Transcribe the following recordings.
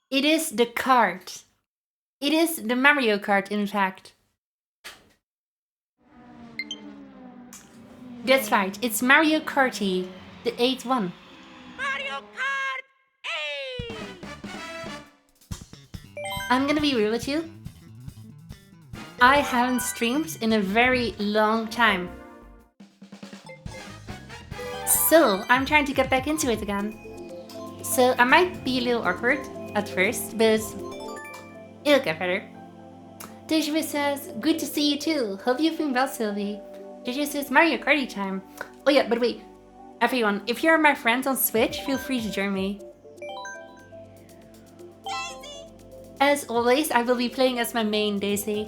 It is the Kart. It is the Mario Kart, in fact. That's right, it's Mario Karty, the 8th one. Mario Kart 8! I'm gonna be real with you. I haven't streamed in a very long time. So, I'm trying to get back into it again. So, I might be a little awkward at first, but it'll get better. Deja says, good to see you too. Hope you've been well, Sylvie. Deja says, Mario Karty time. Oh yeah, but wait. Everyone, if you're my friends on Switch, feel free to join me. Daisy! As always, I will be playing as my main Daisy.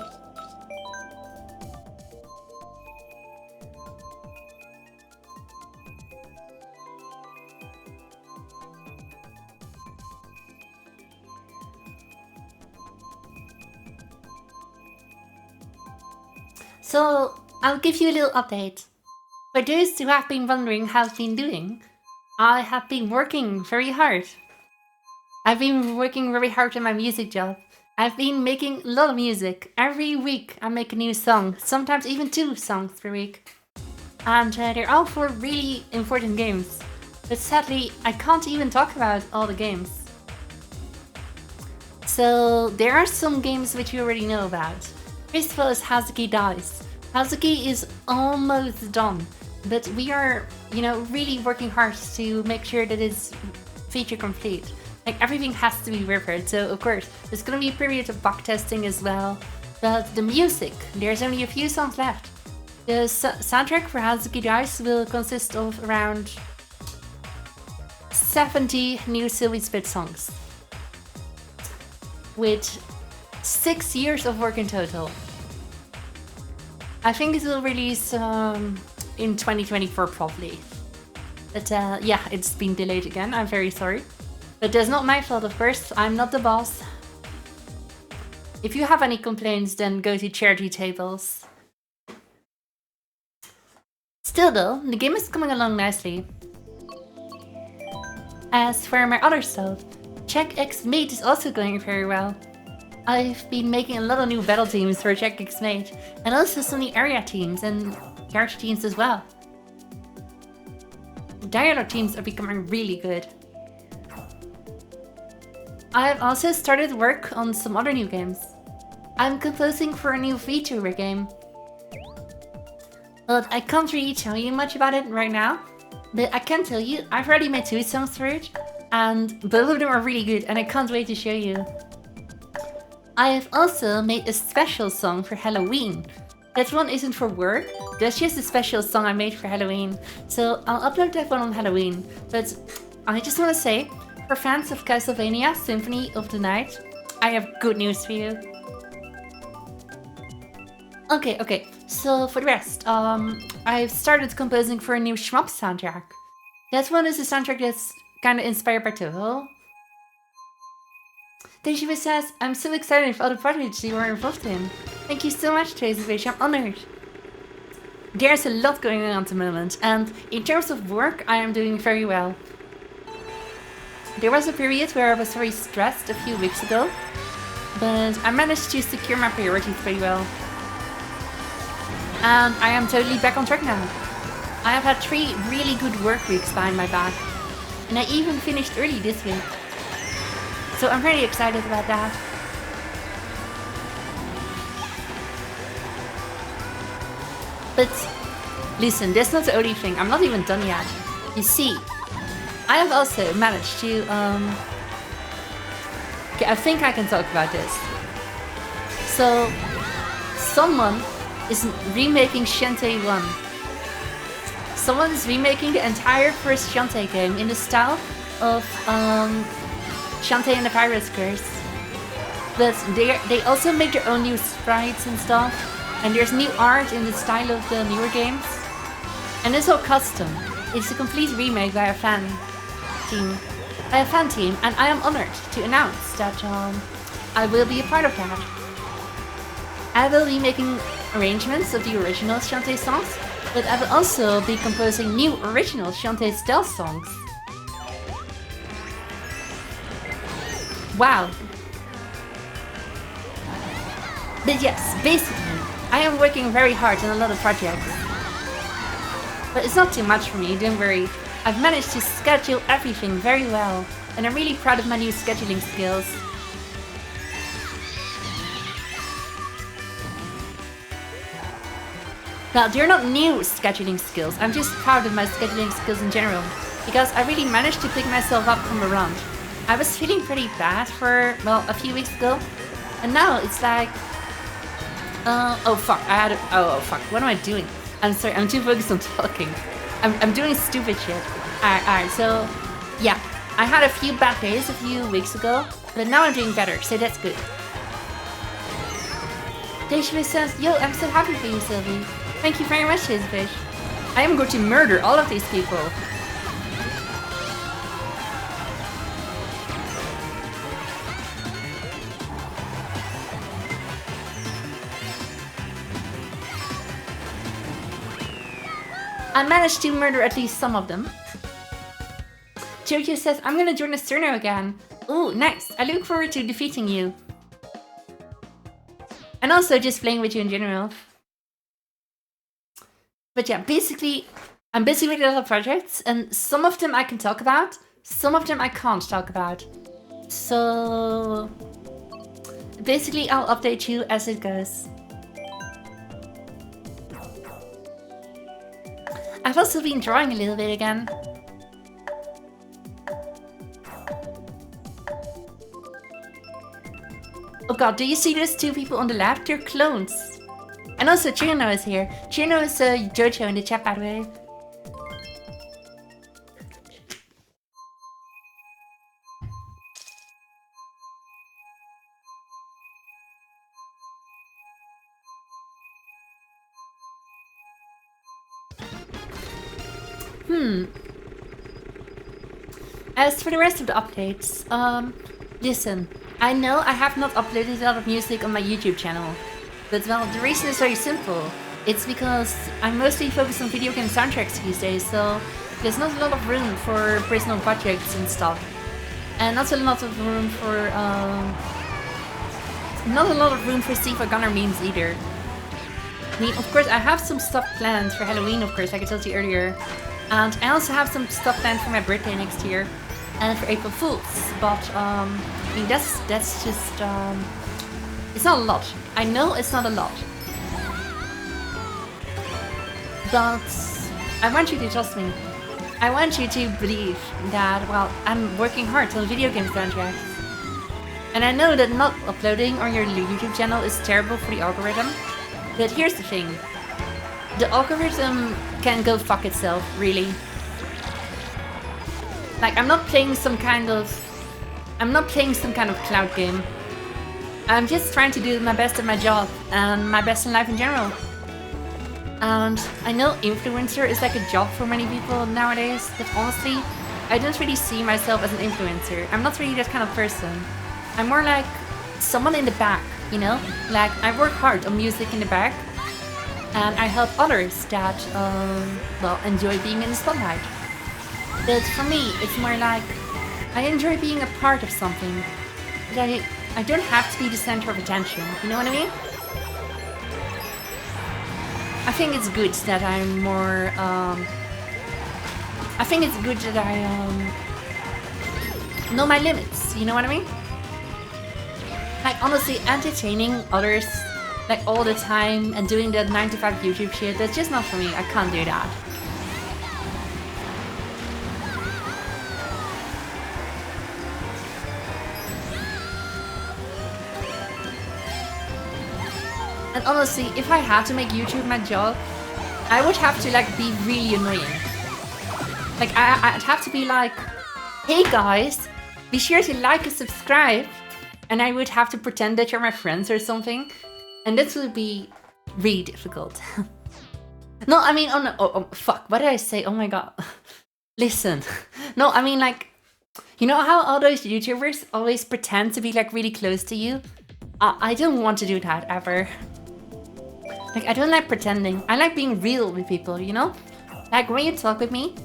So, I'll give you a little update. For those who have been wondering how I've been doing, I have been working very hard. I've been working very hard on my music job. I've been making a lot of music. Every week I make a new song, sometimes even 2 songs per week. And they're all for really important games. But sadly, I can't even talk about all the games. So there are some games which you already know about. First of all is Hazuki Dice. Hazuki is almost done, but we are, really working hard to make sure that it's feature complete. Like, everything has to be repaired, so of course, there's gonna be a period of bug testing as well. But the music, there's only a few songs left. The soundtrack for Hazuki Dice will consist of around 70 new Sylvysprit songs, with 6 years of work in total. I think it will release in 2024 probably. But yeah, it's been delayed again, I'm very sorry. But that's not my fault, of course, I'm not the boss. If you have any complaints, then go to charity tables. Still though, the game is coming along nicely. As for my other stuff, Check X Mate is also going very well. I've been making a lot of new battle teams for Check X Mate, and also some new area teams and character teams as well. Dialogue teams are becoming really good. I've also started work on some other new games. I'm composing for a new VTuber game. But I can't really tell you much about it right now. But I can tell you, I've already made 2 songs for it, and both of them are really good, and I can't wait to show you. I have also made a special song for Halloween. That one isn't for work, that's just a special song I made for Halloween. So I'll upload that one on Halloween. But I just want to say, for fans of Castlevania Symphony of the Night, I have good news for you. Okay, so for the rest, I've started composing for a new Shmup soundtrack. That one is a soundtrack that's kinda inspired by Toho. Deja says, I'm so excited for all the projects you are involved in. Thank you so much, Tracy. I'm honored. There's a lot going on at the moment, and in terms of work, I am doing very well. There was a period where I was very stressed a few weeks ago, but I managed to secure my priorities pretty well. And I am totally back on track now. I have had 3 really good work weeks behind my back, and I even finished early this week. So I'm pretty excited about that. But listen, that's not the only thing. I'm not even done yet. You see, I have also managed to okay, I think I can talk about this. So someone is remaking Shantae 1. Someone is remaking the entire first Shantae game in the style of Shantae and the Pirate's Curse. But they also make their own new sprites and stuff, and there's new art in the style of the newer games. And it's all custom. It's a complete remake by a fan team, and I am honored to announce that I will be a part of that. I will be making arrangements of the original Shantae songs, but I will also be composing new original Shantae style songs. Wow. But yes, basically, I am working very hard on a lot of projects. But it's not too much for me, don't worry. I've managed to schedule everything very well, and I'm really proud of my new scheduling skills. Now, they're not new scheduling skills, I'm just proud of my scheduling skills in general, because I really managed to pick myself up from a run. I was feeling pretty bad for, well, a few weeks ago, and now it's like... oh fuck, oh fuck, what am I doing? I'm sorry, I'm too focused on talking. I'm doing stupid shit. Alright, so... yeah, I had a few bad days a few weeks ago, but now I'm doing better, so that's good. Sylvysprit says, yo, I'm so happy for you, Sylvie. Thank you very much, Sylvysprit. I am going to murder all of these people. I managed to murder at least some of them. Jojo says, I'm gonna join the Sterno again. Ooh, nice. I look forward to defeating you. And also just playing with you in general. But yeah, basically, I'm busy with a lot of projects, and some of them I can talk about, some of them I can't talk about. So... basically, I'll update you as it goes. I've also been drawing a little bit again. Oh god, do you see those two people on the left? They're clones. And also Chino is here. Chino is Jojo in the chat, by the way. As for the rest of the updates, listen, I know I have not uploaded a lot of music on my YouTube channel, but well, the reason is very simple. It's because I'm mostly focused on video game soundtracks these days, so there's not a lot of room for personal projects and stuff. And not a lot of room for Steve or Gunner memes either. I mean, of course, I have some stuff planned for Halloween, of course, like I told you earlier. And I also have some stuff planned for my birthday next year. And for April Fools, but I mean that's just it's not a lot. I know it's not a lot, but I want you to trust me. I want you to believe that, well, I'm working hard on video game soundtracks, and I know that not uploading on your YouTube channel is terrible for the algorithm. But here's the thing: the algorithm can go fuck itself, really. Like, I'm not playing some kind of cloud game. I'm just trying to do my best at my job and my best in life in general. And I know influencer is like a job for many people nowadays, but honestly, I don't really see myself as an influencer. I'm not really that kind of person. I'm more like someone in the back, you know? Like, I work hard on music in the back, and I help others that, well, enjoy being in the spotlight. But for me, it's more like, I enjoy being a part of something. But I don't have to be the center of attention, you know what I mean? I think it's good that I'm more, I think it's good that I, know my limits, you know what I mean? Like, honestly, entertaining others, like, all the time and doing that 9 to 5 YouTube shit, that's just not for me. I can't do that. And honestly, if I had to make YouTube my job, I would have to, like, be really annoying. Like, I'd have to be like, hey guys, be sure to like and subscribe. And I would have to pretend that you're my friends or something. And this would be really difficult. No, I mean, oh, fuck, what did I say? Oh my god. Listen. No, I mean, like, you know how all those YouTubers always pretend to be, like, really close to you? I don't want to do that, ever. Like, I don't like pretending. I like being real with people, you know? Like, when you talk with me,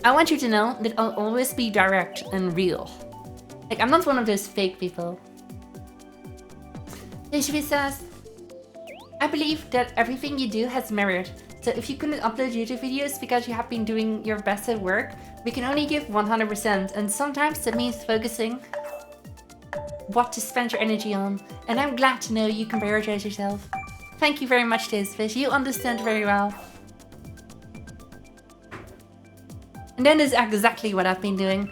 I want you to know that I'll always be direct and real. Like, I'm not one of those fake people. Sylvysprit says, I believe that everything you do has merit. So if you couldn't upload YouTube videos because you have been doing your best at work, we can only give 100%. And sometimes that means focusing what to spend your energy on. And I'm glad to know you can prioritize yourself. Thank you very much, Sylvysprit. You understand very well. And that is exactly what I've been doing.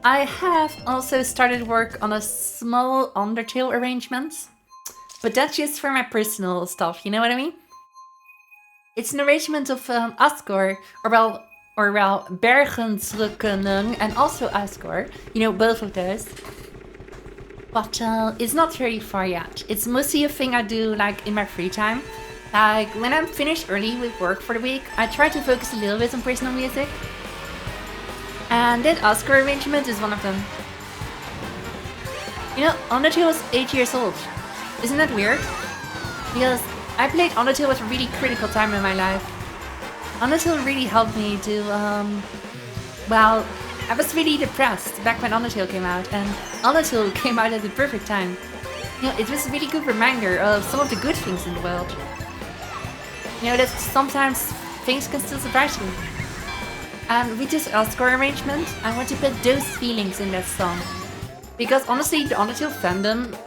I have also started work on a small Undertale arrangement, but that's just for my personal stuff, you know what I mean? It's an arrangement of Asgore, or well, Bergensrückenen and also Asgore, you know, both of those. But it's not very far yet. It's mostly a thing I do like in my free time. Like when I'm finished early with work for the week, I try to focus a little bit on personal music. And that Asgore arrangement is one of them. You know, Undertale was 8 years old. Isn't that weird? Because I played Undertale at a really critical time in my life. Undertale really helped me to, well, I was really depressed back when Undertale came out, and Undertale came out at the perfect time. You know, it was a really good reminder of some of the good things in the world. You know, that sometimes things can still surprise you. And with this Asgore arrangement, I want to put those feelings in that song. Because honestly, the Undertale fandom,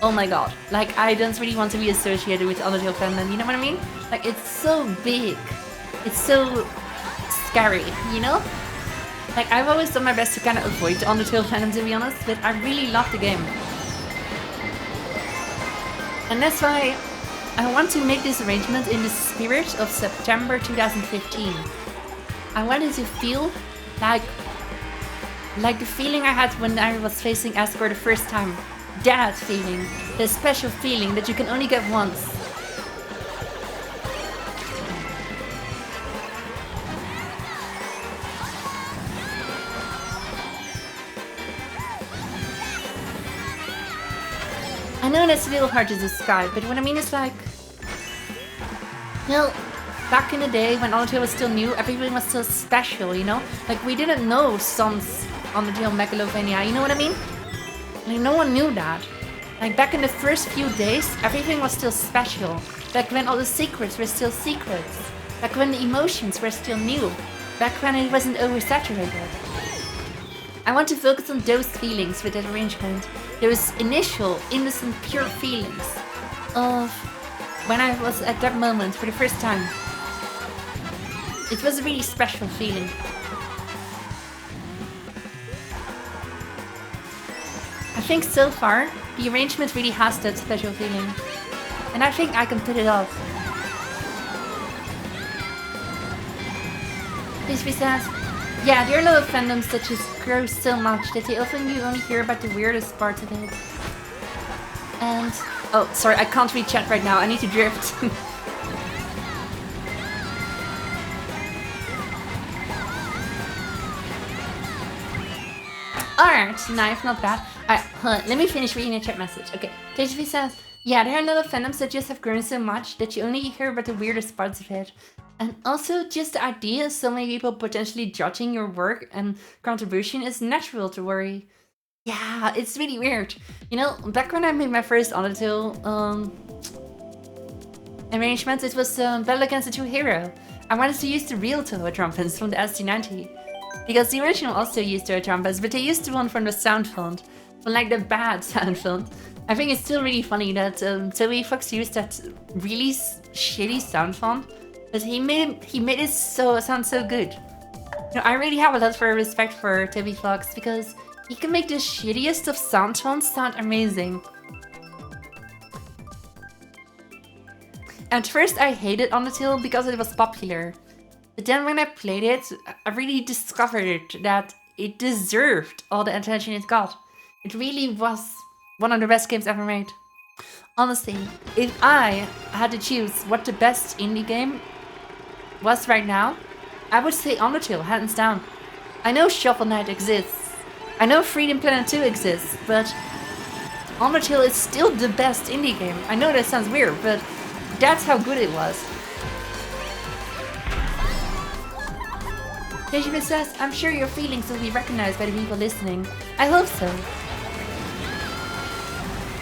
oh my god. Like, I don't really want to be associated with the Undertale fandom, you know what I mean? Like, it's so big. It's so scary, you know? Like, I've always done my best to kind of avoid the Undertale fandom, to be honest, but I really love the game. And that's why I want to make this arrangement in the spirit of September 2015. I wanted to feel like the feeling I had when I was facing Asgore the first time. That feeling. The special feeling that you can only get once. I know that's a little hard to describe, but what I mean is like... Well, back in the day when Undertale was still new, everything was still special, you know? Like, we didn't know Sans Undertale Megalovania, you know what I mean? Like, no one knew that. Like, back in the first few days, everything was still special. Back when all the secrets were still secrets. Back when the emotions were still new. Back when it wasn't oversaturated. I want to focus on those feelings with that arrangement. Those initial, innocent, pure feelings of when I was at that moment for the first time. It was a really special feeling. I think so far, the arrangement really has that special feeling. And I think I can put it off. Sylvysprit says, yeah, there are a lot of fandoms that just grow so much that they often you only hear about the weirdest parts of it. And... oh, sorry, I can't read chat right now, I need to drift. Alright, knife, not bad. Alright, let me finish reading a chat message. Okay, Sylvysprit says, yeah, there are a lot of fandoms that just have grown so much that you only hear about the weirdest parts of it. And also, just the idea of so many people potentially judging your work and contribution is natural to worry. Yeah, it's really weird. You know, back when I made my first Undertale arrangement, it was Battle Against the True Hero. I wanted to use the real Toho trumpets from the ST90. Because the original also used Toho trumpets, but they used the one from the sound font. From like the bad sound font. I think it's still really funny that Toby Fox used that really shitty sound font. But he made it sound so good. You know, I really have a lot of respect for Toby Fox because he can make the shittiest of sound fonts sound amazing. At first I hated Undertale because it was popular. But then when I played it, I really discovered that it deserved all the attention it got. It really was one of the best games ever made. Honestly, if I had to choose what the best indie game was right now, I would say Undertale, hands down. I know Shovel Knight exists. I know Freedom Planet 2 exists, but Undertale is still the best indie game. I know that sounds weird, but that's how good it was. Benjamin says, I'm sure your feelings will be recognized by the people listening. I hope so.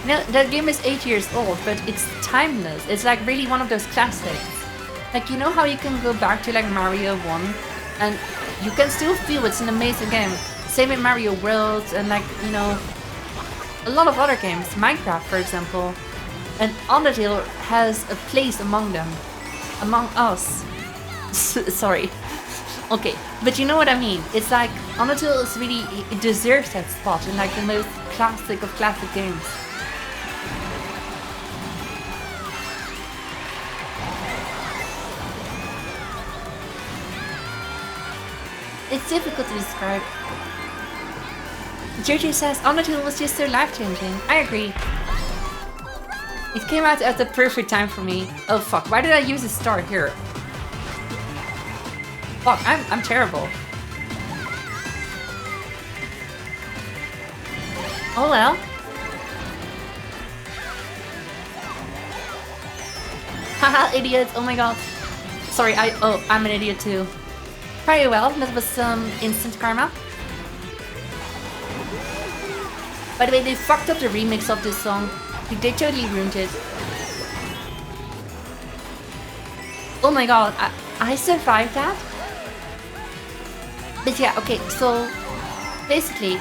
Now, that game is 8 years old, but it's timeless. It's like really one of those classics. Like, you know how you can go back to like Mario 1 and you can still feel it's an amazing game. Same with Mario World and like, you know, a lot of other games. Minecraft, for example. And Undertale has a place among them. Among us. Sorry. Okay, but you know what I mean. It's like Undertale is really, it deserves that spot in like the most classic of classic games. It's difficult to describe. JJ says Undertale was just so life-changing. I agree. It came out at the perfect time for me. Oh fuck, why did I use a star here? Fuck, I'm terrible. Oh well. Haha, idiot, oh my god. Sorry, I'm an idiot too. Very well, that was some instant karma. By the way, they fucked up the remix of this song. They totally ruined it. Oh my god, I survived that? But yeah, okay, so basically,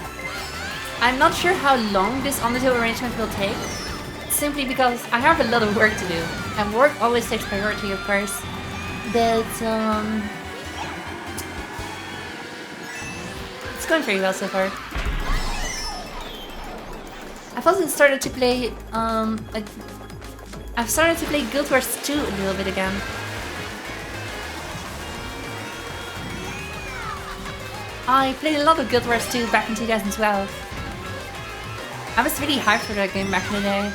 I'm not sure how long this Undertale arrangement will take. Simply because I have a lot of work to do. And work always takes priority, of course. But, it's going very well so far. I've also started to play, I've started to play Guild Wars 2 a little bit again. I played a lot of Guild Wars 2 back in 2012. I was really hyped for that game back in the day.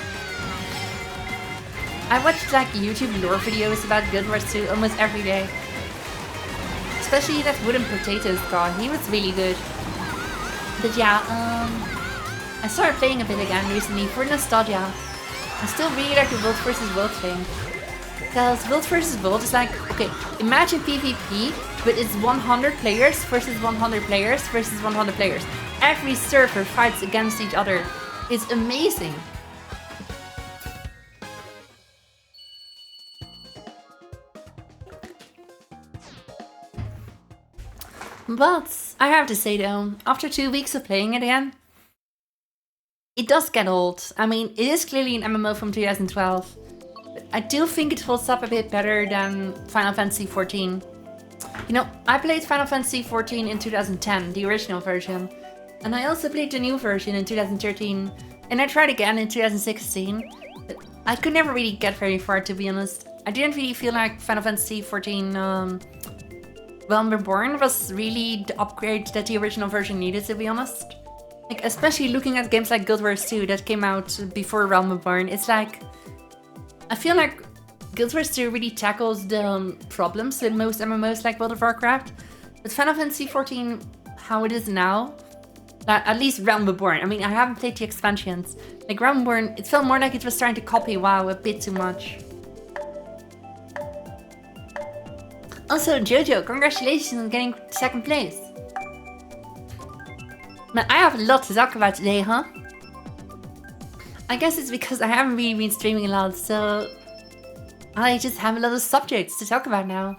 I watched like YouTube lore videos about Guild Wars 2 almost every day. Especially that Wooden Potatoes guy, he was really good. But yeah, I started playing a bit again recently for nostalgia. I still really like the World vs. World thing. Because World vs. World is like, okay, imagine PvP, but it's 100 players versus 100 players versus 100 players. Every server fights against each other. It's amazing. But I have to say though, after 2 weeks of playing it again, it does get old. I mean, it is clearly an MMO from 2012. But I do think it holds up a bit better than Final Fantasy XIV. You know, I played Final Fantasy XIV in 2010, the original version. And I also played the new version in 2013. And I tried again in 2016. But I could never really get very far, to be honest. I didn't really feel like Final Fantasy XIV Realm Reborn was really the upgrade that the original version needed, to be honest. Like, especially looking at games like Guild Wars 2 that came out before Realm Reborn, it's like, I feel like Guild Wars 2 really tackles the problems with most MMOs like World of Warcraft. But Final Fantasy XIV, how it is now, at least Realm Reborn, I mean, I haven't played the expansions. Like Realm Reborn, it felt more like it was trying to copy WoW a bit too much. Also, Jojo, congratulations on getting second place. Man, I have a lot to talk about today, huh? I guess it's because I haven't really been streaming a lot, so I just have a lot of subjects to talk about now.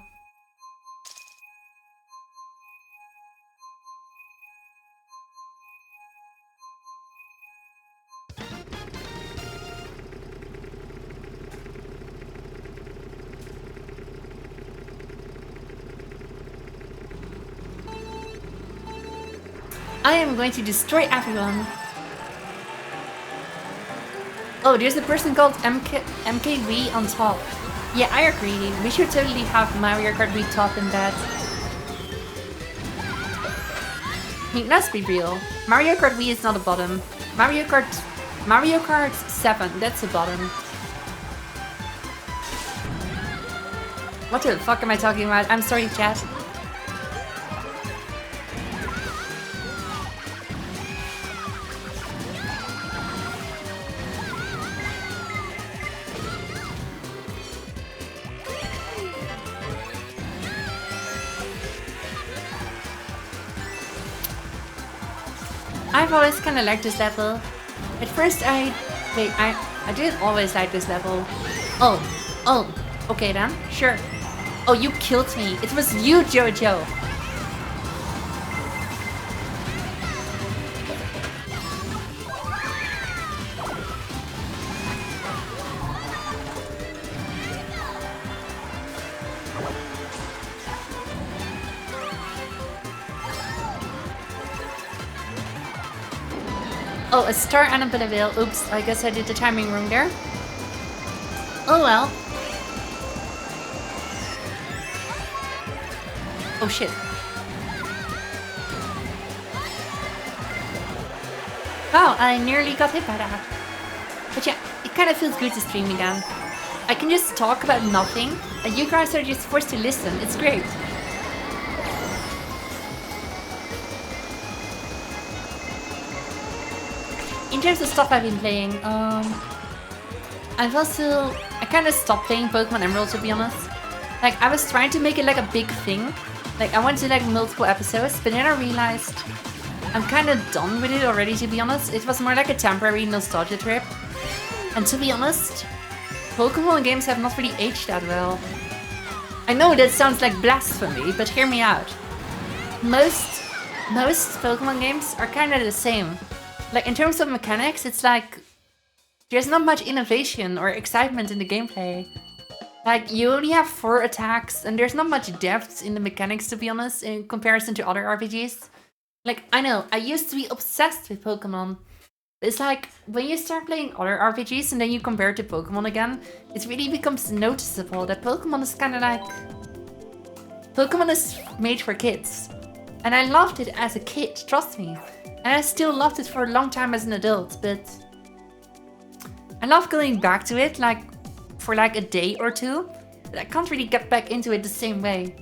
I am going to destroy everyone. Oh, there's a person called MKV on top. Yeah, I agree. We should totally have Mario Kart Wii top in that. I mean, let's be real. Mario Kart Wii is not a bottom. Mario Kart 7, that's a bottom. What the fuck am I talking about? I'm sorry, chat. I've always kind of liked this level. At first I didn't always like this level. Oh, okay then, sure. Oh, you killed me. It was you, Jojo. Oh, a star and a bit of veil. Oops, I guess I did the timing wrong there. Oh well. Oh shit. Wow, I nearly got hit by that. But yeah, it kind of feels good to stream again. I can just talk about nothing, and you guys are just forced to listen. It's great. In terms of stuff I've been playing, I kind of stopped playing Pokemon Emerald, to be honest. Like, I was trying to make it like a big thing. Like, I wanted to like multiple episodes, but then I realized I'm kind of done with it already, to be honest. It was more like a temporary nostalgia trip. And to be honest, Pokemon games have not really aged that well. I know that sounds like blasphemy, but hear me out. Most Pokemon games are kind of the same. Like, in terms of mechanics, it's like there's not much innovation or excitement in the gameplay. Like, you only have 4 attacks, and there's not much depth in the mechanics, to be honest, in comparison to other RPGs. Like, I know, I used to be obsessed with Pokemon. It's like, when you start playing other RPGs and then you compare it to Pokemon again, it really becomes noticeable that Pokemon is kind of like... Pokemon is made for kids. And I loved it as a kid, trust me. And I still loved it for a long time as an adult, but... I love going back to it, like, for like a day or two. But I can't really get back into it the same way.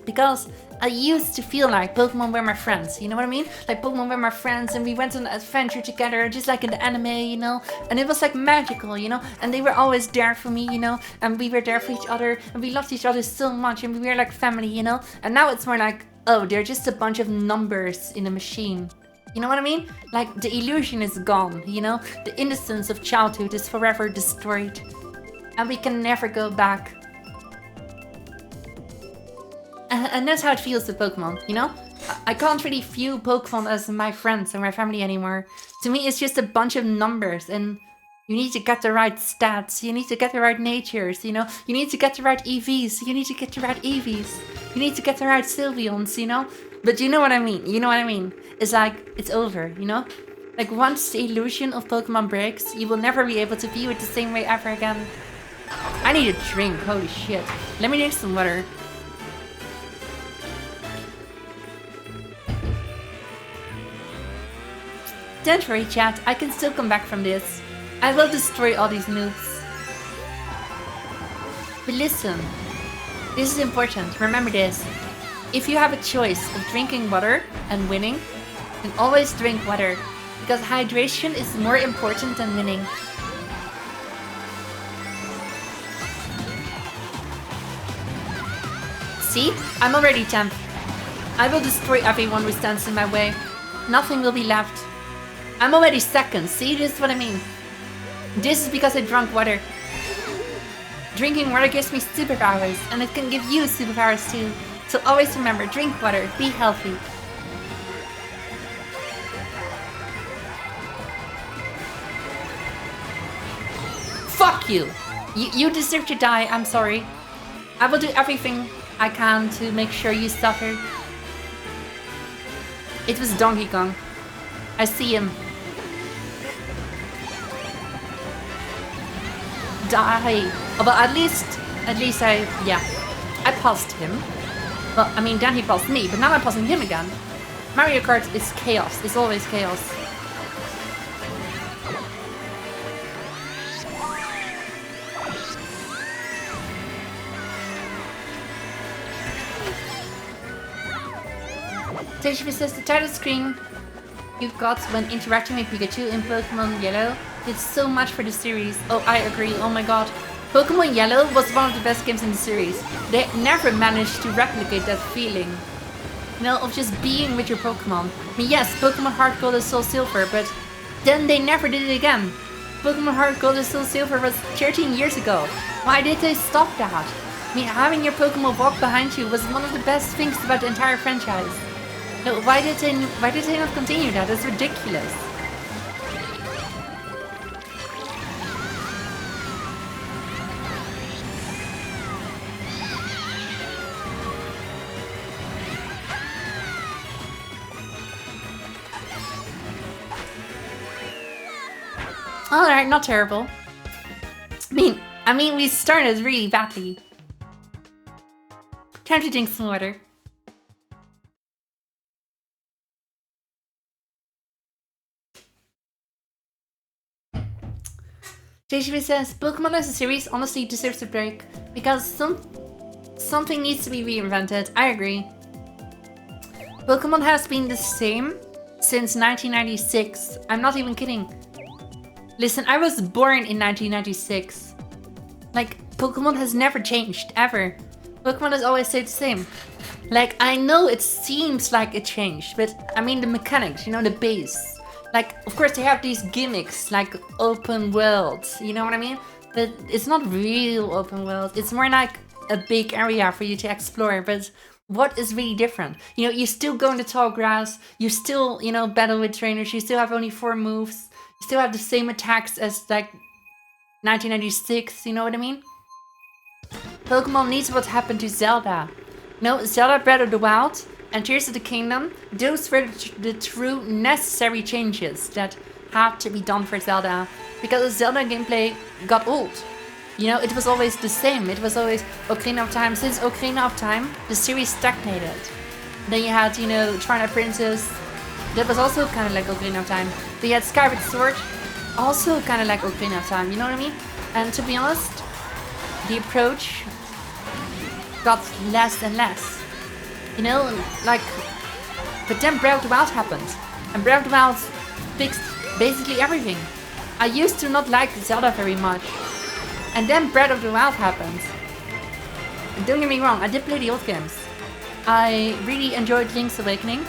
Because I used to feel like Pokemon were my friends, you know what I mean? Like, Pokemon were my friends and we went on an adventure together, just like in the anime, you know? And it was like magical, you know? And they were always there for me, you know? And we were there for each other, and we loved each other so much, and we were like family, you know? And now it's more like, oh, they're just a bunch of numbers in a machine. You know what I mean? Like, the illusion is gone, you know? The innocence of childhood is forever destroyed. And we can never go back. And that's how it feels with Pokemon, you know? I can't really view Pokemon as my friends or my family anymore. To me, it's just a bunch of numbers, and you need to get the right stats, you need to get the right natures, you know? You need to get the right EVs, you need to get the right EVs. You need to get the right Sylveons, you know? But you know what I mean, you know what I mean? It's like, it's over, you know? Like, once the illusion of Pokemon breaks, you will never be able to view it the same way ever again. I need a drink, holy shit. Let me drink some water. Don't worry, chat, I can still come back from this. I will destroy all these noobs. But listen, this is important, remember this. If you have a choice of drinking water and winning, then always drink water, because hydration is more important than winning. See? I'm already 10th. I will destroy everyone who stands in my way. Nothing will be left. I'm already 2nd, see? This is what I mean. This is because I drank water. Drinking water gives me superpowers, and it can give you superpowers too. So always remember, drink water, be healthy. Fuck you! You deserve to die, I'm sorry. I will do everything I can to make sure you suffer. It was Donkey Kong. I see him. Die. Oh, but at least I passed him. Well, I mean, then he passed me, but now I'm passing him again. Mario Kart is chaos. It's always chaos. Tejvi says the title screen you got when interacting with Pikachu in Pokemon Yellow did so much for the series. Oh, I agree. Oh my god. Pokemon Yellow was one of the best games in the series. They never managed to replicate that feeling. you know, of just being with your Pokemon. I mean, yes, Pokemon Heart Gold is Soul Silver, but then they never did it again. Pokemon Heart Gold is Soul Silver was 13 years ago. Why did they stop that? I mean, having your Pokemon walk behind you was one of the best things about the entire franchise. No, why did they not continue that? That's ridiculous. Alright, not terrible. I mean, we started really badly. Time to drink some water. JGV says, Pokemon as a series honestly deserves a break because something needs to be reinvented. I agree. Pokemon has been the same since 1996. I'm not even kidding. Listen, I was born in 1996. Like, Pokemon has never changed, ever. Pokemon has always stayed the same. Like, I know it seems like it changed, but I mean the mechanics, you know, the base. Like, of course they have these gimmicks, like open world, you know what I mean? But it's not real open world, it's more like a big area for you to explore, but what is really different? You know, you still go in the tall grass, you still, you know, battle with trainers, you still have only 4 moves. You still have the same attacks as like 1996, you know what I mean? Pokemon needs what happened to Zelda. No, Zelda Breath of the Wild and Tears of the Kingdom, those were the true necessary changes that had to be done for Zelda. Because the Zelda gameplay got old. You know, it was always the same. It was always Ocarina of Time. Since Ocarina of Time, the series stagnated. Then you had, you know, Twilight Princess. That was also kind of like Ocarina of Time. But you had Skyward Sword, also kind of like Ocarina of Time, you know what I mean? And to be honest, the approach got less and less. You know, like... But then Breath of the Wild happened. And Breath of the Wild fixed basically everything. I used to not like Zelda very much. And then Breath of the Wild happened. And don't get me wrong, I did play the old games. I really enjoyed Link's Awakening.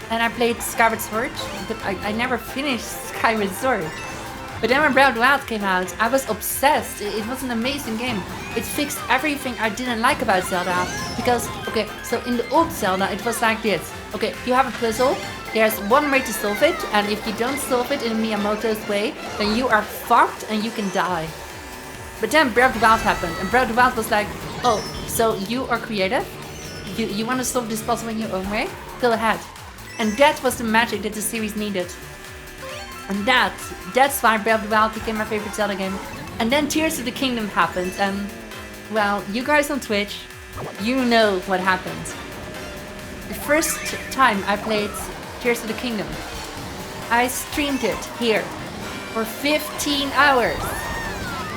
And I played Skyward Sword, but I never finished Skyward Sword. But then when Breath of the Wild came out, I was obsessed. It was an amazing game. It fixed everything I didn't like about Zelda. Because, okay, so in the old Zelda, it was like this. Okay, you have a puzzle, there's one way to solve it, and if you don't solve it in Miyamoto's way, then you are fucked and you can die. But then Breath of the Wild happened, and Breath of the Wild was like, oh, so you are creative? You want to solve this puzzle in your own way? Go ahead. And that was the magic that the series needed. And that's why Breath of the Wild became my favorite Zelda game. And then Tears of the Kingdom happened, and well, you guys on Twitch, you know what happened. The first time I played Tears of the Kingdom, I streamed it here for 15 hours.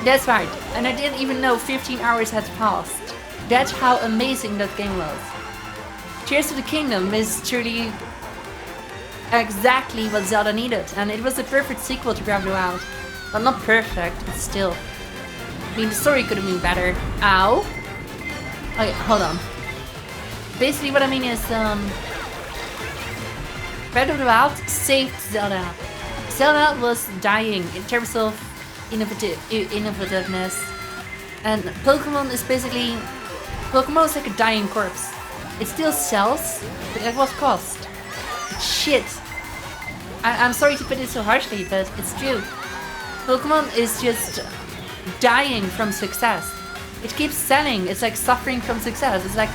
That's right, and I didn't even know 15 hours had passed. That's how amazing that game was. Tears of the Kingdom is truly exactly what Zelda needed, and it was the perfect sequel to Breath of the Wild. Well, not perfect, but still. I mean, the story could have been better. Ow! Okay, hold on. Basically what I mean is, Breath of the Wild saved Zelda. Zelda was dying in terms of innovativeness. And Pokemon is basically... Pokemon is like a dying corpse. It still sells, but at what cost? Shit. I'm sorry to put it so harshly, but it's true. Pokemon is just dying from success. It keeps selling. It's like suffering from success. It's like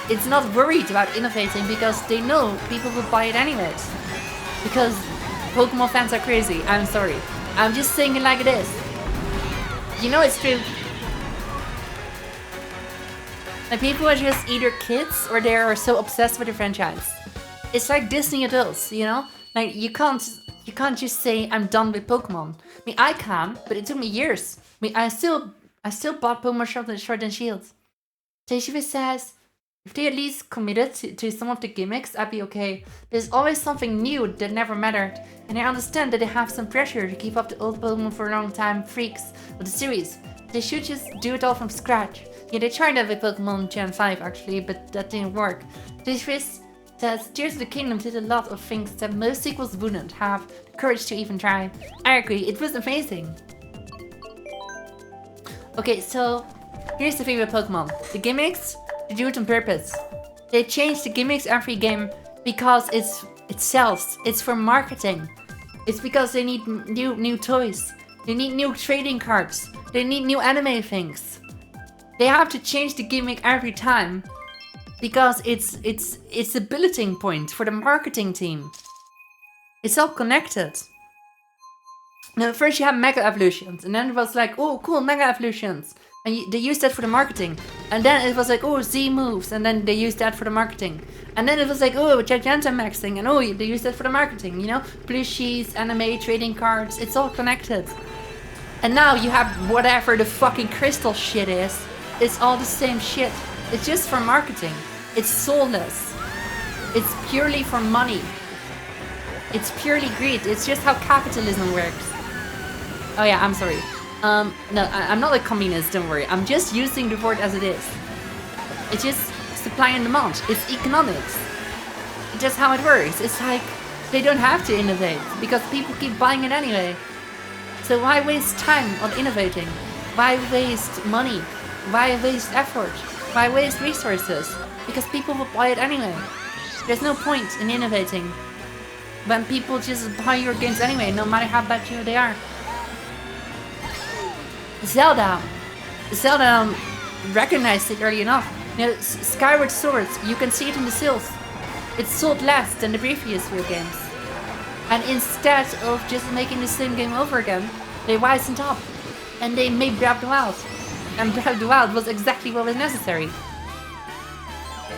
it's not worried about innovating because they know people will buy it anyways. Because Pokemon fans are crazy. I'm sorry. I'm just saying it like it is. You know it's true. And people are just either kids or they are so obsessed with the franchise. It's like Disney adults, you know? Like you can't just say I'm done with Pokemon. I mean I can, but it took me years. I mean I still bought Pokemon Sword and Shield. Teishiva says if they at least committed to some of the gimmicks, I'd be okay. There's always something new that never mattered, and I understand that they have some pressure to keep up the old Pokemon for a long time freaks of the series. They should just do it all from scratch. Yeah, they tried that with Pokemon Gen 5 actually, but that didn't work. Teishiva, Says, Tears of the Kingdom did a lot of things that most sequels wouldn't have the courage to even try. I agree, it was amazing. Okay, so here's the thing with Pokemon. The gimmicks, they do it on purpose. They change the gimmicks every game because it sells. It's for marketing. It's because they need new toys. They need new trading cards. They need new anime things. They have to change the gimmick every time because it's a bulletin point for the marketing team. It's all connected. Now, first you have Mega Evolutions, and then it was like, oh, cool, Mega Evolutions. And they used that for the marketing. And then it was like, oh, Z moves, and then they used that for the marketing. And then it was like, oh, Gigantamaxing, and oh, they used that for the marketing, you know? Plushies, anime, trading cards, it's all connected. And now you have whatever the fucking crystal shit is. It's all the same shit. It's just for marketing. It's soulless. It's purely for money. It's purely greed. It's just how capitalism works. Oh yeah, I'm sorry. No, I'm not a communist, don't worry. I'm just using the word as it is. It's just supply and demand. It's economics. It's just how it works. It's like they don't have to innovate because people keep buying it anyway. So why waste time on innovating? Why waste money? Why waste effort? Why waste resources? Because people will buy it anyway. There's no point in innovating when people just buy your games anyway, no matter how bad they are. Zelda recognized it early enough. You know, Skyward Sword, you can see it in the sales. It sold less than the previous few games. And instead of just making the same game over again, they wisened up. And they made Breath of the Wild. And Breath of the Wild was exactly what was necessary.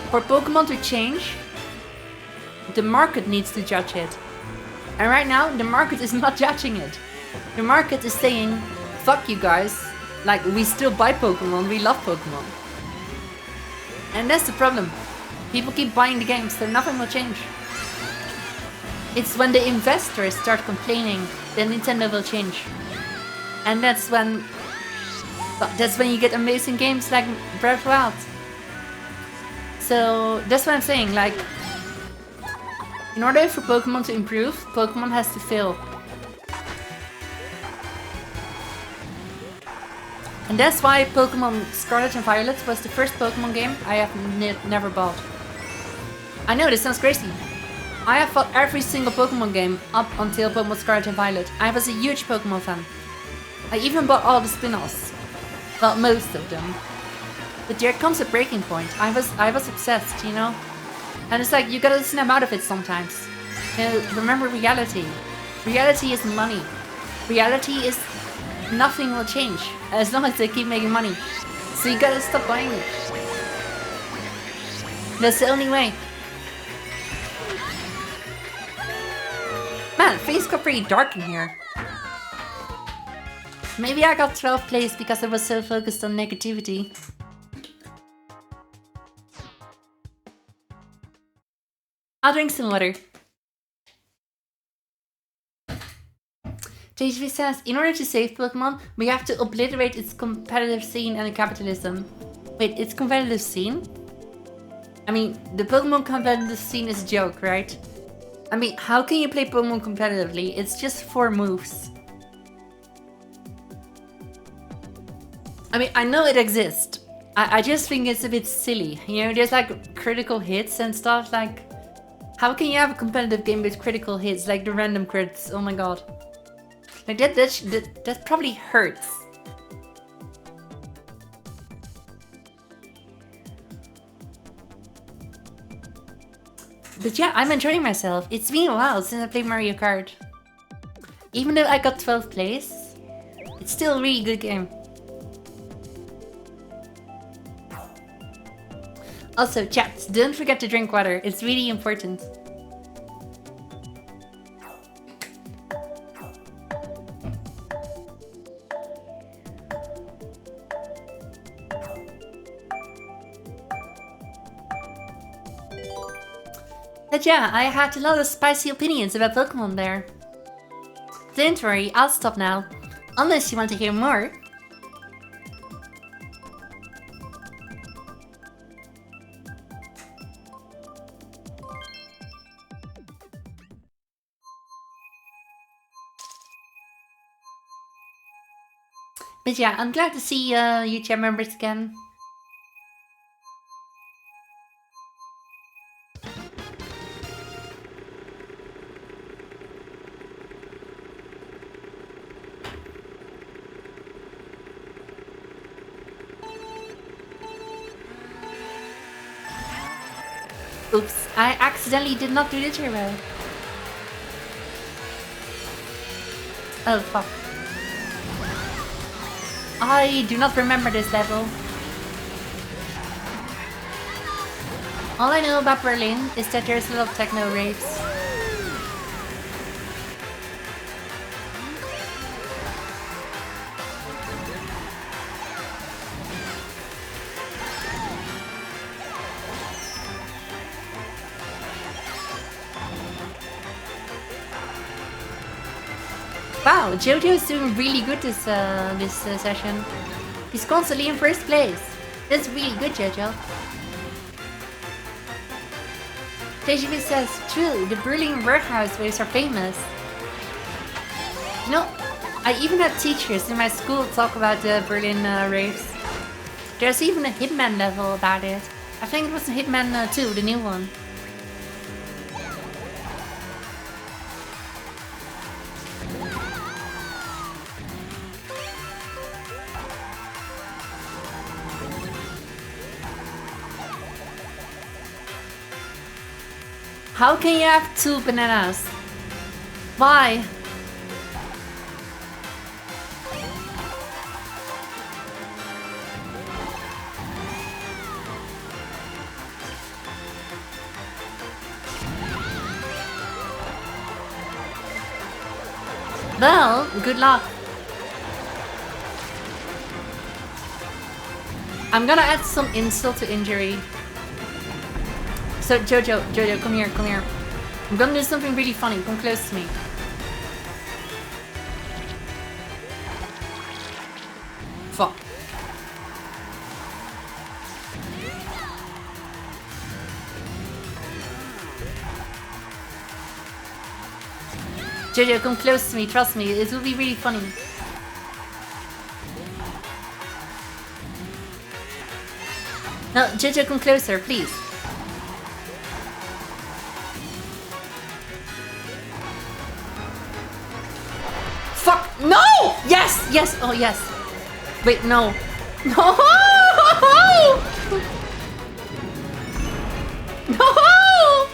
For Pokemon to change, the market needs to judge it. And right now, the market is not judging it. The market is saying, fuck you guys, like we still buy Pokemon, we love Pokemon. And that's the problem. People keep buying the games, so nothing will change. It's when the investors start complaining that Nintendo will change. And that's when you get amazing games like Breath of the Wild. So that's what I'm saying, like, in order for Pokemon to improve, Pokemon has to fail. And that's why Pokemon Scarlet and Violet was the first Pokemon game I have never bought. I know, this sounds crazy. I have bought every single Pokemon game up until Pokemon Scarlet and Violet. I was a huge Pokemon fan. I even bought all the spin-offs. Well, most of them. But there comes a breaking point. I was obsessed, you know? And it's like, you gotta snap out of it sometimes. You know, remember reality. Reality is money. Reality is nothing will change as long as they keep making money. So you gotta stop buying it. That's the only way. Man, things got pretty dark in here. Maybe I got 12th place because I was so focused on negativity. I'll drink some water. JHV says, in order to save Pokemon, we have to obliterate its competitive scene and capitalism. Wait, its competitive scene? I mean, the Pokemon competitive scene is a joke, right? I mean, how can you play Pokemon competitively? It's just 4 moves. I mean, I know it exists. I just think it's a bit silly. You know, there's like critical hits and stuff. Like, how can you have a competitive game with critical hits? Like the random crits. Oh my god. Like that probably hurts. But yeah, I'm enjoying myself. It's been a while since I played Mario Kart. Even though I got 12th place, it's still a really good game. Also, chat, don't forget to drink water. It's really important. But yeah, I had a lot of spicy opinions about Pokemon there. Don't worry, I'll stop now. Unless you want to hear more. But yeah, I'm glad to see you chat members again. Oops, I accidentally did not do the turbo. Oh fuck. I do not remember this level. All I know about Berlin is that there's a lot of techno raves. Wow, Jojo's doing really good this session. He's constantly in first place. That's really good, Jojo. TGV says, true, the Berlin warehouse waves are famous. You know, I even had teachers in my school talk about the Berlin raves. There's even a Hitman level about it. I think it was Hitman 2, the new one. How can you have 2 bananas? Why? Well, good luck. I'm gonna add some insult to injury. So Jojo, come here, come here. I'm gonna do something really funny. Come close to me. Fuck. Jojo, come close to me. Trust me, it will be really funny. No, Jojo, come closer, please. Fuck! No! Yes! Yes! Oh, yes. Wait, no. No! No!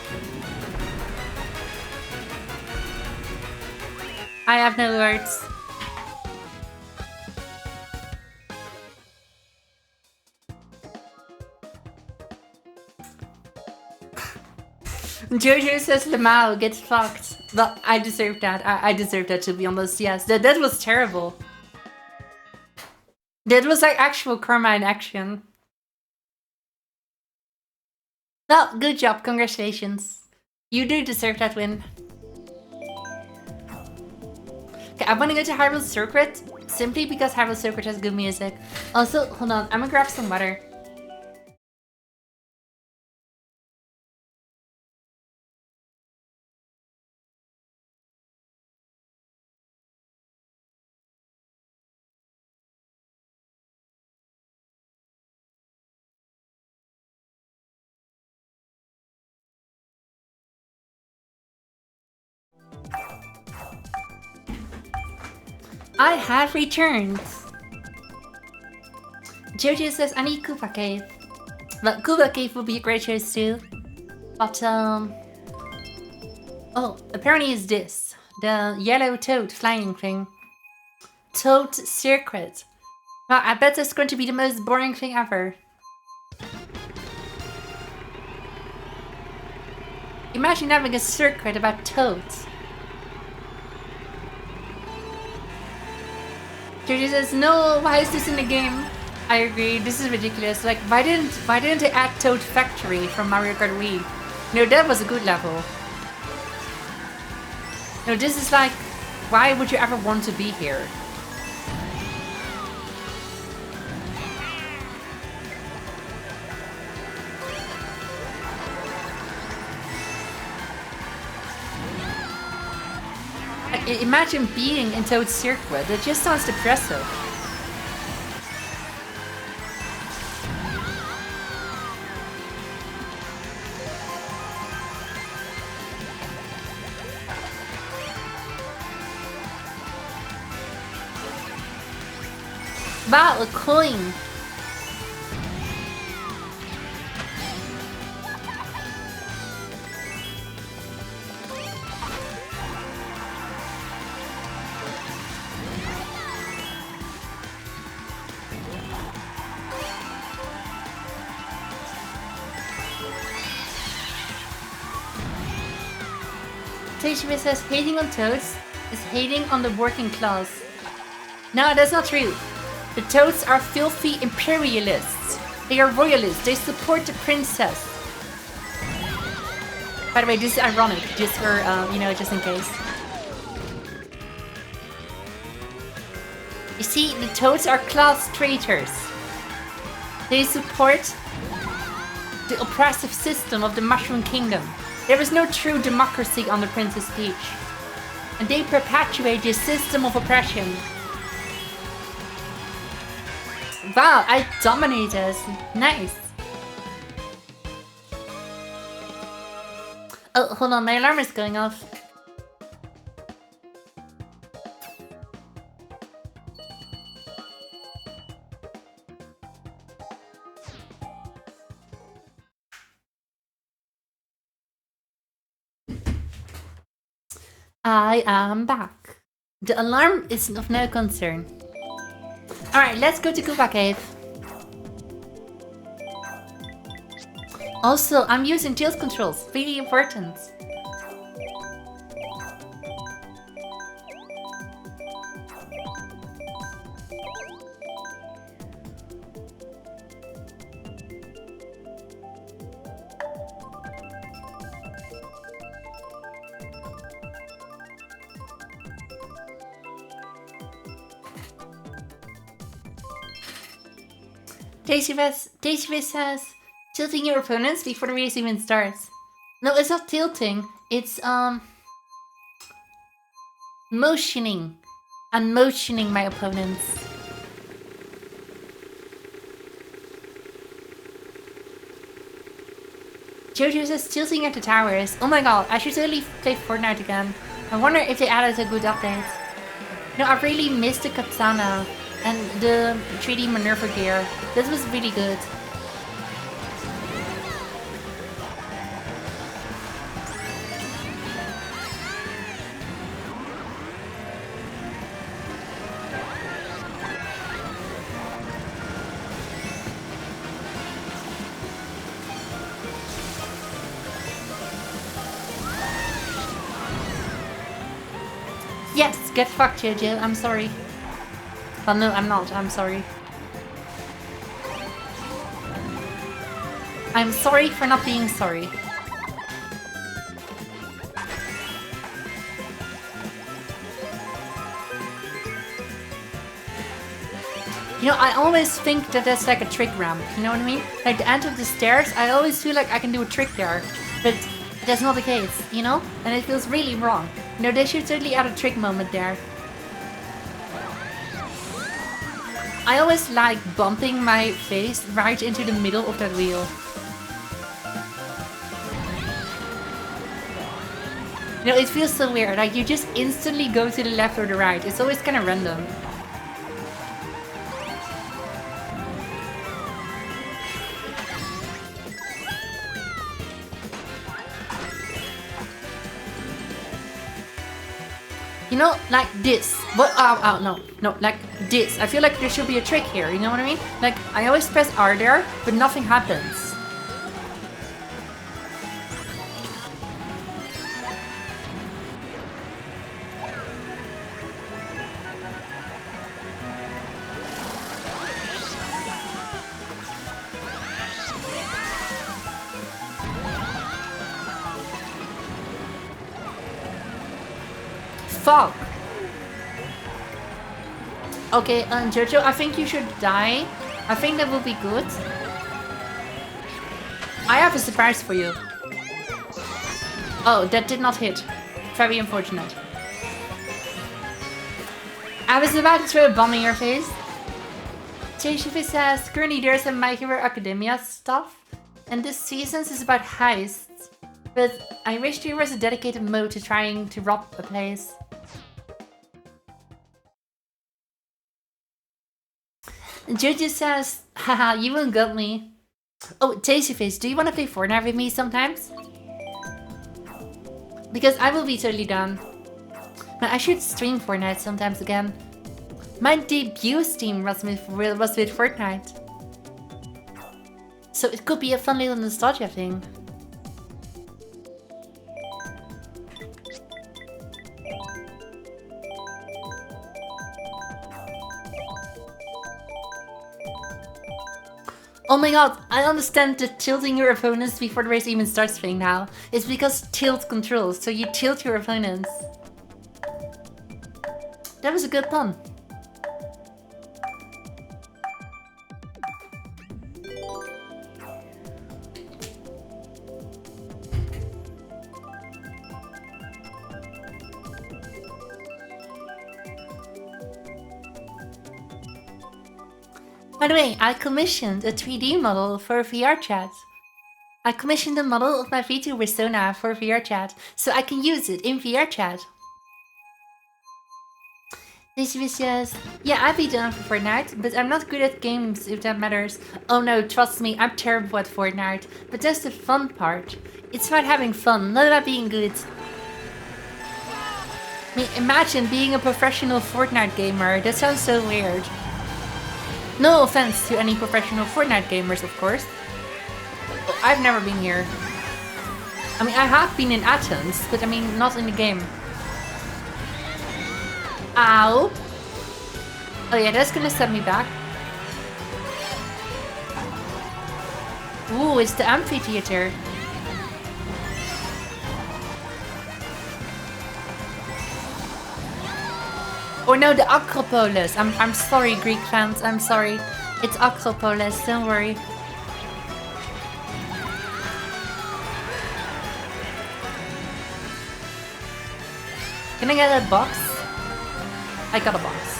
I have no words. Jojo says Lamau gets fucked. Well, I deserve that. I deserve that, to be honest. Yes, that was terrible. That was like actual karma in action. Well, good job. Congratulations. You do deserve that win. Okay, I want to go to Hyrule Circuit simply because Hyrule Circuit has good music. Also, hold on. I'm gonna grab some water. I have returned. Jojo says I need Koopa Cave. But Koopa Cave would be a great choice too. But oh, apparently it's this. The yellow toad flying thing. Toad Circuit. Wow, I bet that's going to be the most boring thing ever. Imagine having a circuit about toads. Jojo says, no, why is this in the game? I agree, this is ridiculous. Like, why didn't they add Toad Factory from Mario Kart Wii? No, that was a good level. No, this is like, why would you ever want to be here? Imagine being in Toad's Circuit, it just sounds depressive. Wow, a coin! Teichibit says hating on Toads is hating on the working class. No, that's not true. The Toads are filthy imperialists. They are royalists. They support the princess. By the way, this is ironic, just for, you know, just in case. You see, the Toads are class traitors. They support the oppressive system of the Mushroom Kingdom. There is no true democracy on the Princess Peach. And they perpetuate this system of oppression. Wow, I dominated. Nice. Oh, hold on, my alarm is going off. I am back. The alarm is of no concern. Alright, let's go to Koopa Cave. Also, I'm using Tails controls. Really important. Daisy says, tilting your opponents before the race even starts. No, it's not tilting. It's, motioning. I'm motioning my opponents. Jojo says, tilting at the towers. Oh my god, I should totally play Fortnite again. I wonder if they added a good update. No, I really missed the katana and the 3D maneuver gear. This was really good. Yes, get fucked, Jojo. I'm sorry. Well, no, I'm not. I'm sorry. I'm sorry for not being sorry. You know, I always think that that's like a trick ramp, you know what I mean? Like the end of the stairs, I always feel like I can do a trick there. But that's not the case, you know? And it feels really wrong. You know, they should certainly add a trick moment there. I always like bumping my face right into the middle of that wheel. You know, it feels so weird, like you just instantly go to the left or the right. It's always kind of random. You know, like this. What? No, like this. I feel like there should be a trick here, you know what I mean? Like, I always press R there, but nothing happens. Fuck. Okay, Jojo, I think you should die. I think that will be good. I have a surprise for you. Oh, that did not hit. Very unfortunate. I was about to throw a bomb in your face. J-Shifi says, currently there's a My Hero Academia stuff, and this season is about heists. But I wish there was a dedicated mode to trying to rob a place. Jojo says, haha, you won't got me. Oh, Tasty Face, do you want to play Fortnite with me sometimes? Because I will be totally down. But I should stream Fortnite sometimes again. My debut stream was with Fortnite. So it could be a fun little nostalgia thing. Oh my god, I understand the tilting your opponents before the race even starts thing now. It's because tilt controls, so you tilt your opponents. That was a good pun. By the way, I commissioned a 3D model for VR chat. I commissioned a model of my V2 persona for VR chat, so I can use it in VR chat. This was just... Yeah, I'd be down for Fortnite, but I'm not good at games if that matters. Oh no, trust me, I'm terrible at Fortnite. But that's the fun part. It's about having fun, not about being good. I mean, imagine being a professional Fortnite gamer. That sounds so weird. No offense to any professional Fortnite gamers, of course. I've never been here. I mean, I have been in Athens, but I mean, not in the game. Ow! Oh yeah, that's gonna set me back. Ooh, it's the amphitheater. Or no, the Acropolis. I'm sorry, Greek fans. I'm sorry. It's Acropolis. Don't worry. Can I get a box? I got a box.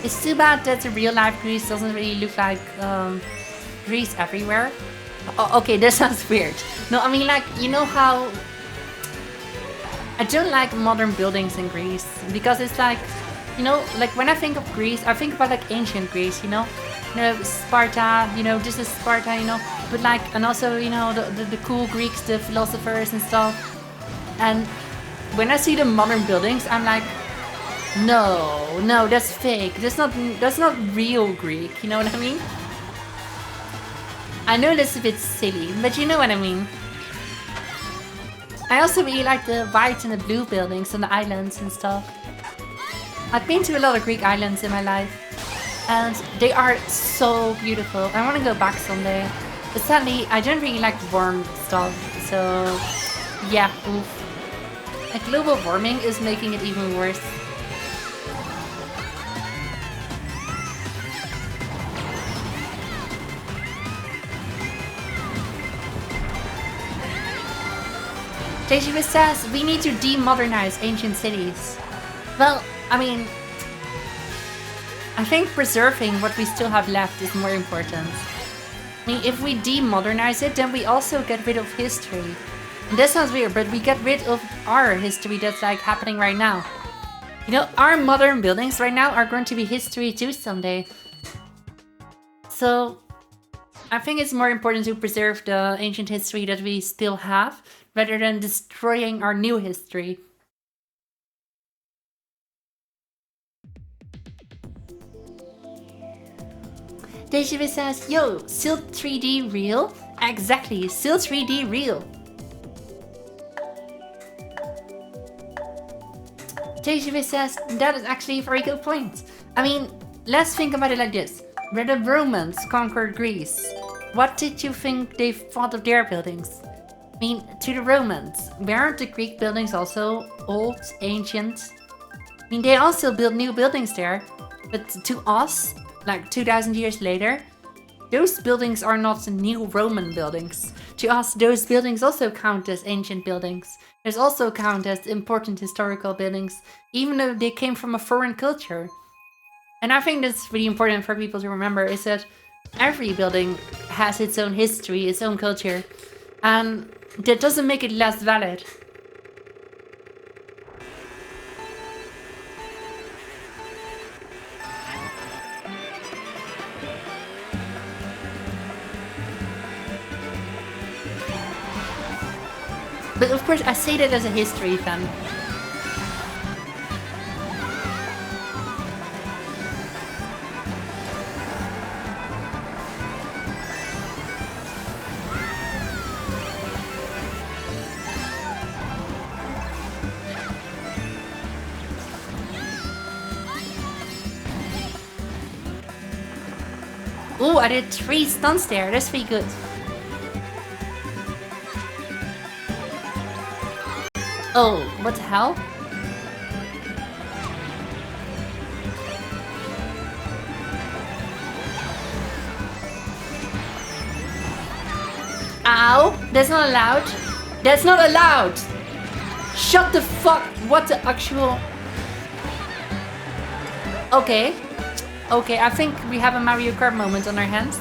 It's too bad that the real life Greece doesn't really look like Greece everywhere. Oh, okay, that sounds weird. No, I mean like, you know how... I don't like modern buildings in Greece because it's like, you know, like when I think of Greece, I think about like ancient Greece, you know? You know, Sparta, you know, this is Sparta, you know? But like, and also, you know, the cool Greeks, the philosophers and stuff. And when I see the modern buildings, I'm like, no, that's fake. That's not real Greek, you know what I mean? I know that's a bit silly, but you know what I mean. I also really like the white and the blue buildings on the islands and stuff. I've been to a lot of Greek islands in my life, and they are so beautiful. I want to go back someday. But sadly, I don't really like warm stuff, so yeah, oof. Like global warming is making it even worse. Tejima says, we need to demodernize ancient cities. Well, I mean, I think preserving what we still have left is more important. I mean, if we demodernize it, then we also get rid of history. And that sounds weird, but we get rid of our history that's like happening right now. You know, our modern buildings right now are going to be history too someday. So, I think it's more important to preserve the ancient history that we still have, rather than destroying our new history. Dejiva says, yo, Sylt 3D real? Exactly, Sylt 3D real. Dejiva says, that is actually a very good point. I mean, let's think about it like this. When the Romans conquered Greece, what did you think they thought of their buildings? I mean, to the Romans, weren't the Greek buildings also old, ancient? I mean, they also built new buildings there, but to us, like 2000 years later, those buildings are not new Roman buildings. To us, those buildings also count as ancient buildings. There's also count as important historical buildings, even though they came from a foreign culture. And I think that's really important for people to remember, is that Every building has its own history, its own culture, and that doesn't make it less valid. But of course, I say that as a history fan. Ooh, I did 3 stunts there. That's pretty good. Oh, what the hell? Ow! That's not allowed. That's not allowed! Shut the fuck! What the actual... Okay. Okay, I think we have a Mario Kart moment on our hands.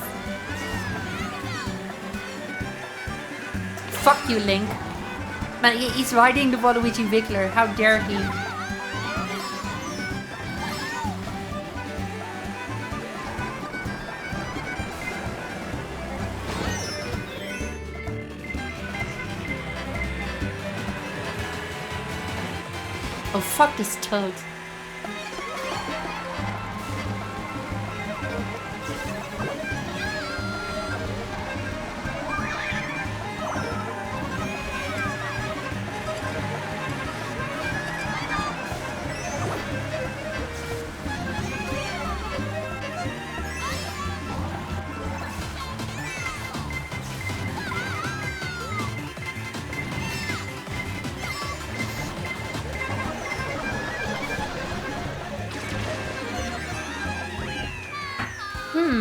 Fuck you, Link. Man, he's riding the Waluigi Wiggler. How dare he? Oh, fuck this Toad.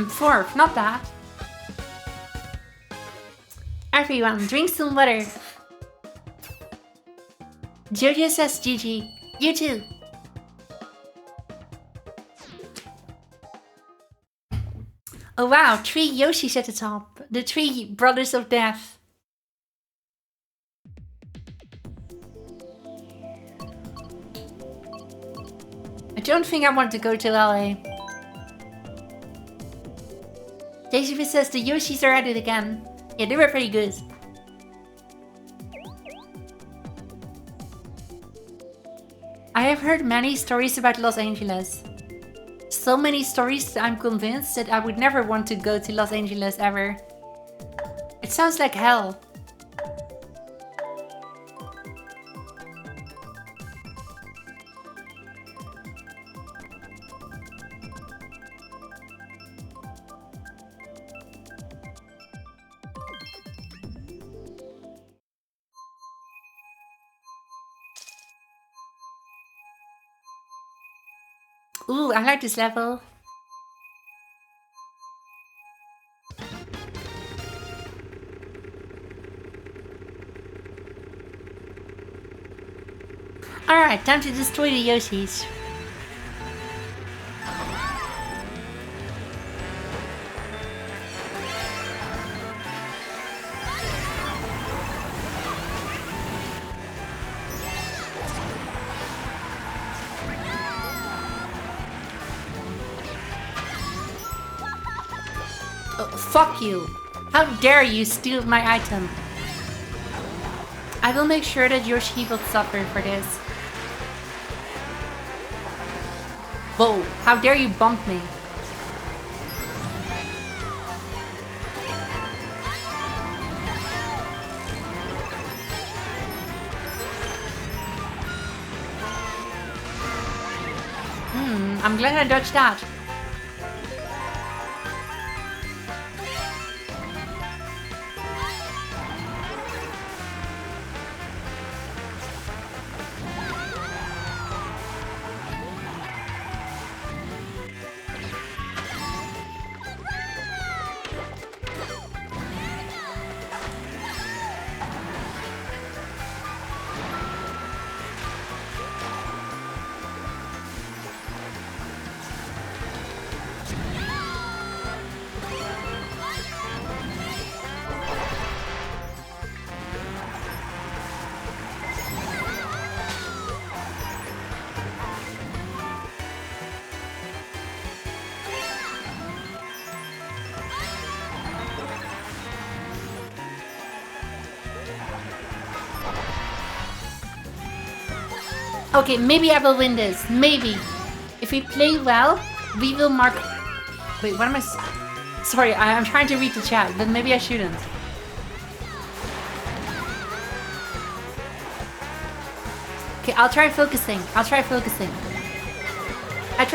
Fourth, not that. Everyone, drink some water. Jojo says GG. You too. Oh wow, 3 Yoshis at the top. The 3 Brothers of Death. I don't think I want to go to LA. Daisy says the Yoshis are at it again. Yeah, they were pretty good. I have heard many stories about Los Angeles. So many stories that I'm convinced that I would never want to go to Los Angeles ever. It sounds like hell. Ooh, I like this level. Alright, time to destroy the Yoshis. Fuck you! How dare you steal my item? I will make sure that Yoshi will suffer for this. Whoa, how dare you bump me? I'm glad I dodged that. Okay, maybe I will win this. Maybe. If we play well, we will mark... Wait, what am I... Sorry, I'm trying to read the chat, but maybe I shouldn't. Okay, I'll try focusing. I try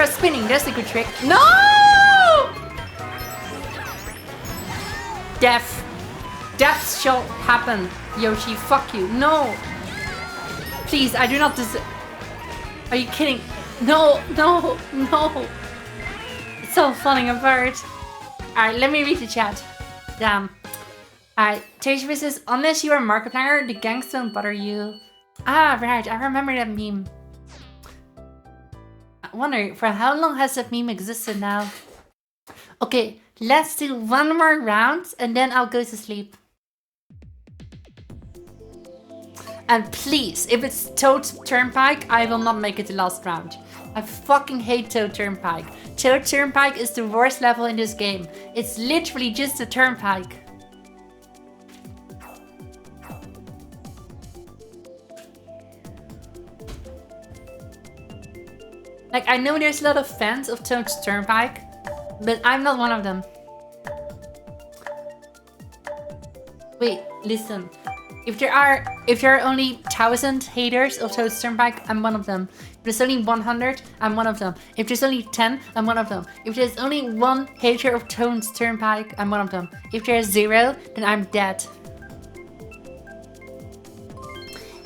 spinning, that's a good trick. No! Death. Death shall happen, Yoshi. Fuck you. No. Please, I do not deserve... Are you kidding? No. It's all falling apart. Alright, let me read the chat. Damn. Alright, Tasha says, unless you are a Markiplier, the gangs don't bother you. Ah, right, I remember that meme. I wonder, for how long has that meme existed now? Okay, let's do one more round and then I'll go to sleep. And please, if it's Toad Turnpike, I will not make it the last round. I fucking hate Toad Turnpike. Toad Turnpike is the worst level in this game. It's literally just a turnpike. Like, I know there's a lot of fans of Toad's Turnpike, but I'm not one of them. Wait, listen. If there are only 1,000 haters of Toad's Turnpike, I'm one of them. If there's only 100, I'm one of them. If there's only 10, I'm one of them. If there's only one hater of Toad's Turnpike, I'm one of them. If there's 0, then I'm dead.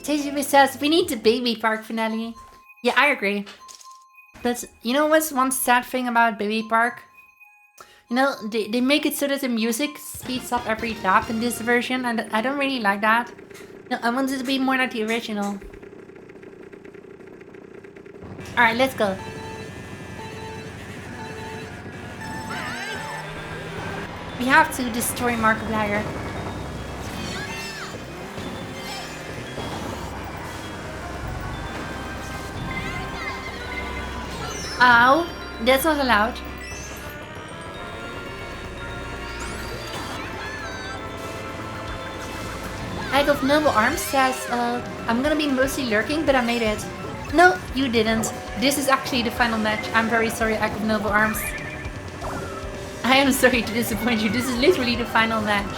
TGV says, we need the Baby Park finale. Yeah, I agree. But you know what's one sad thing about Baby Park? You know, they make it so that the music speeds up every lap in this version, and I don't really like that. No, I want it to be more like the original. Alright, let's go. We have to destroy Markiplier. Ow, that's not allowed. Egg of Noble Arms says, I'm gonna be mostly lurking, but I made it. No, you didn't. This is actually the final match. I'm very sorry, Egg of Noble Arms. I am sorry to disappoint you. This is literally the final match.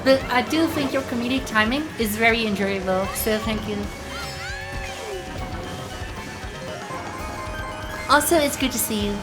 But I do think your comedic timing is very enjoyable, so thank you. Also, it's good to see you.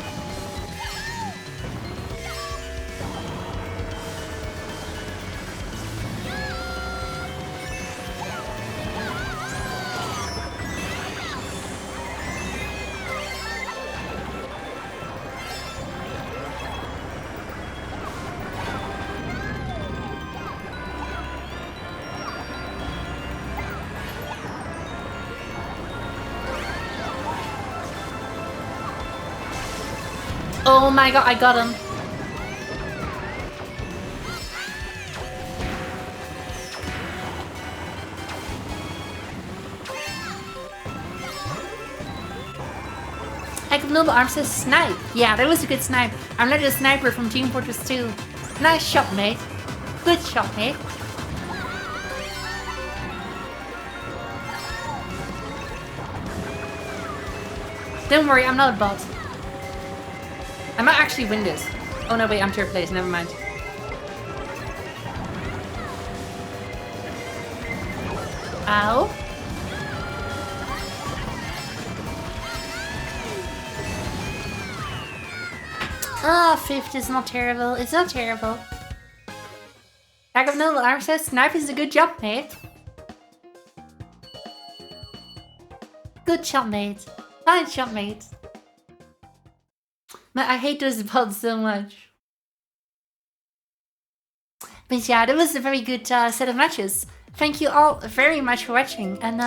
Oh my god, I got him. Egg of Noble Arms says snipe. Yeah, that was a good snipe. I'm not a sniper from Team Fortress 2. Nice shot, mate. Good shot, mate. Don't worry, I'm not a bot. I might actually win this. Oh no, wait, I'm third place, never mind. Ow. Ah, fifth is not terrible. It's not terrible. Egg of Noble Arms says, snipe is a good job, mate. Good shot, mate. Fine shot, mate. I hate those bots so much. But yeah, that was a very good set of matches. Thank you all very much for watching, and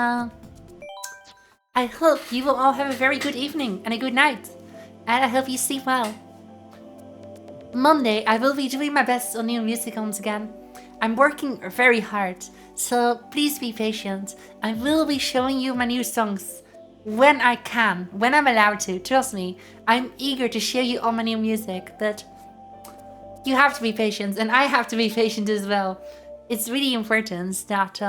I hope you will all have a very good evening and a good night. And I hope you sleep well. Monday, I will be doing my best on new music once again. I'm working very hard, so please be patient. I will be showing you my new songs when I can, when I'm allowed to. Trust me, I'm eager to show you all my new music, but you have to be patient, and I have to be patient as well. It's really important that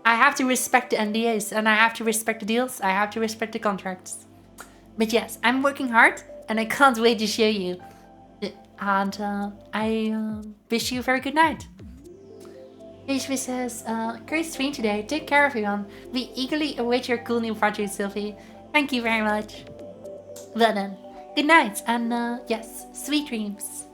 I I have to respect the NDAs, and I have to respect the deals. I have to respect the contracts. But yes, I'm working hard, and I can't wait to show you. And I wish you a very good night. Ishvi says, great stream today. Take care, everyone. We eagerly await your cool new project, Sylvie. Thank you very much. Well then, good night, and yes, sweet dreams.